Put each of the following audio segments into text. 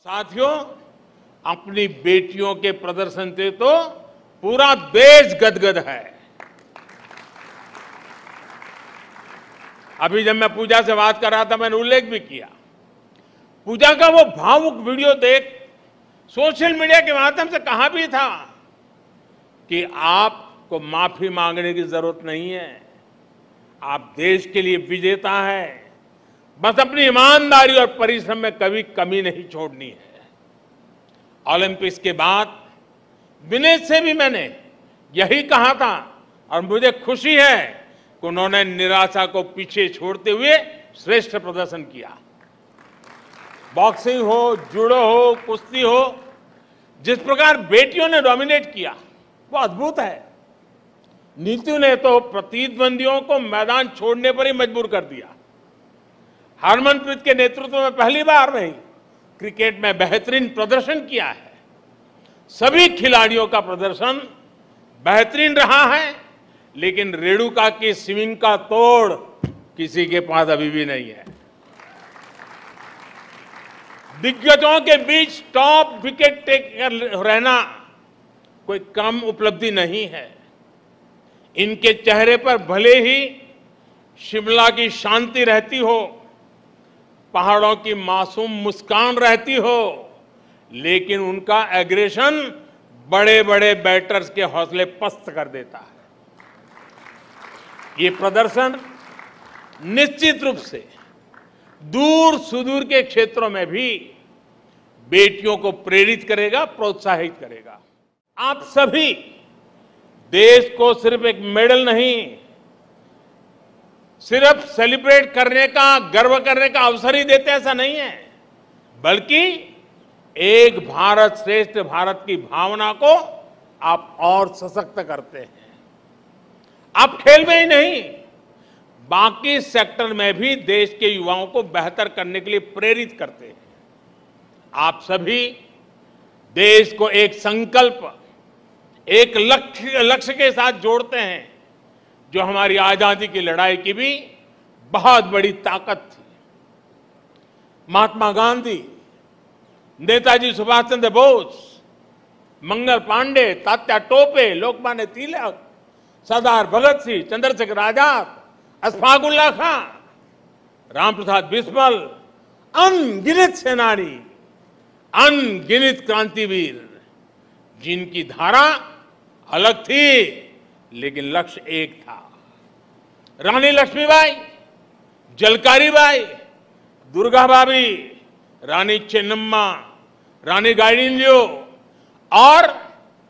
साथियों, अपनी बेटियों के प्रदर्शन से तो पूरा देश गदगद है। अभी जब मैं पूजा से बात कर रहा था, मैंने उल्लेख भी किया, पूजा का वो भावुक वीडियो देख सोशल मीडिया के माध्यम से कहा भी था कि आपको माफी मांगने की जरूरत नहीं है, आप देश के लिए विजेता हैं, बस अपनी ईमानदारी और परिश्रम में कभी कमी नहीं छोड़नी है। ओलंपिक्स के बाद विनय से भी मैंने यही कहा था और मुझे खुशी है कि उन्होंने निराशा को पीछे छोड़ते हुए श्रेष्ठ प्रदर्शन किया। बॉक्सिंग हो, जूडो हो, कुश्ती हो, जिस प्रकार बेटियों ने डोमिनेट किया वो अद्भुत है। नीतू ने तो प्रतिद्वंदियों को मैदान छोड़ने पर ही मजबूर कर दिया। हरमनप्रीत के नेतृत्व में पहली बार नहीं क्रिकेट में बेहतरीन प्रदर्शन किया है। सभी खिलाड़ियों का प्रदर्शन बेहतरीन रहा है, लेकिन रेणुका की स्विंग का तोड़ किसी के पास अभी भी नहीं है। दिग्गजों के बीच टॉप विकेट टेकर रहना कोई कम उपलब्धि नहीं है। इनके चेहरे पर भले ही शिमला की शांति रहती हो, पहाड़ों की मासूम मुस्कान रहती हो, लेकिन उनका एग्रेशन बड़े बड़े बैटर्स के हौसले पस्त कर देता है। ये प्रदर्शन निश्चित रूप से दूर सुदूर के क्षेत्रों में भी बेटियों को प्रेरित करेगा, प्रोत्साहित करेगा। आप सभी देश को सिर्फ एक मेडल नहीं, सिर्फ सेलिब्रेट करने का, गर्व करने का अवसर ही देते, ऐसा नहीं है, बल्कि एक भारत श्रेष्ठ भारत की भावना को आप और सशक्त करते हैं। आप खेल में ही नहीं, बाकी सेक्टर में भी देश के युवाओं को बेहतर करने के लिए प्रेरित करते हैं। आप सभी देश को एक संकल्प, एक लक्ष्य के साथ जोड़ते हैं, जो हमारी आजादी की लड़ाई की भी बहुत बड़ी ताकत थी। महात्मा गांधी, नेताजी सुभाष चंद्र बोस, मंगल पांडे, तात्या टोपे, लोकमान्य तिलक, सरदार भगत सिंह, चंद्रशेखर आजाद, अशफाक उल्लाह खां, रामप्रसाद बिस्मिल, अनगिनत सेनानी, अनगिनत क्रांतिवीर, जिनकी धारा अलग थी लेकिन लक्ष्य एक था। रानी लक्ष्मीबाई, झलकारी बाई, दुर्गा भाभी, रानी चेन्नम्मा, रानी गाइडिंलियो और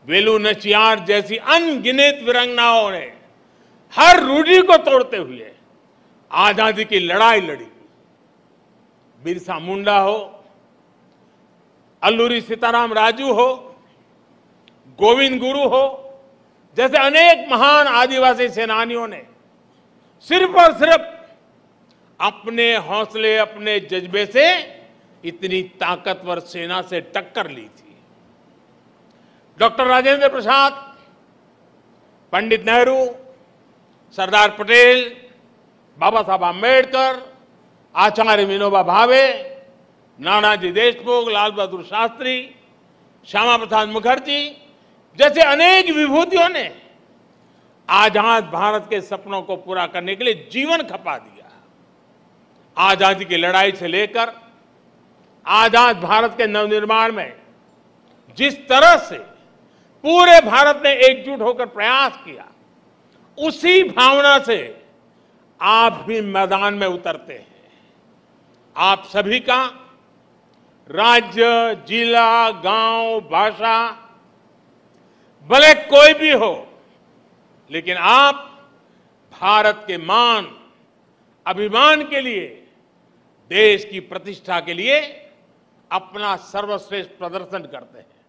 वेलु नचियार जैसी अनगिनत वीरांगनाओं ने हर रूढ़ी को तोड़ते हुए आजादी की लड़ाई लड़ी। बिरसा मुंडा हो, अल्लूरी सीताराम राजू हो, गोविंद गुरु हो, जैसे अनेक महान आदिवासी सेनानियों ने सिर्फ और सिर्फ अपने हौसले, अपने जज्बे से इतनी ताकतवर सेना से टक्कर ली थी। डॉक्टर राजेंद्र प्रसाद, पंडित नेहरू, सरदार पटेल, बाबा साहब आंबेडकर, आचार्य विनोबा भावे, नानाजी देशमुख, लाल बहादुर शास्त्री, श्यामा प्रसाद मुखर्जी जैसे अनेक विभूतियों ने आजाद भारत के सपनों को पूरा करने के लिए जीवन खपा दिया। आजादी की लड़ाई से लेकर आजाद भारत के नवनिर्माण में जिस तरह से पूरे भारत ने एकजुट होकर प्रयास किया, उसी भावना से आप भी मैदान में उतरते हैं। आप सभी का राज्य, जिला, गांव, भाषा भले कोई भी हो, लेकिन आप भारत के मान, अभिमान के लिए, देश की प्रतिष्ठा के लिए अपना सर्वश्रेष्ठ प्रदर्शन करते हैं।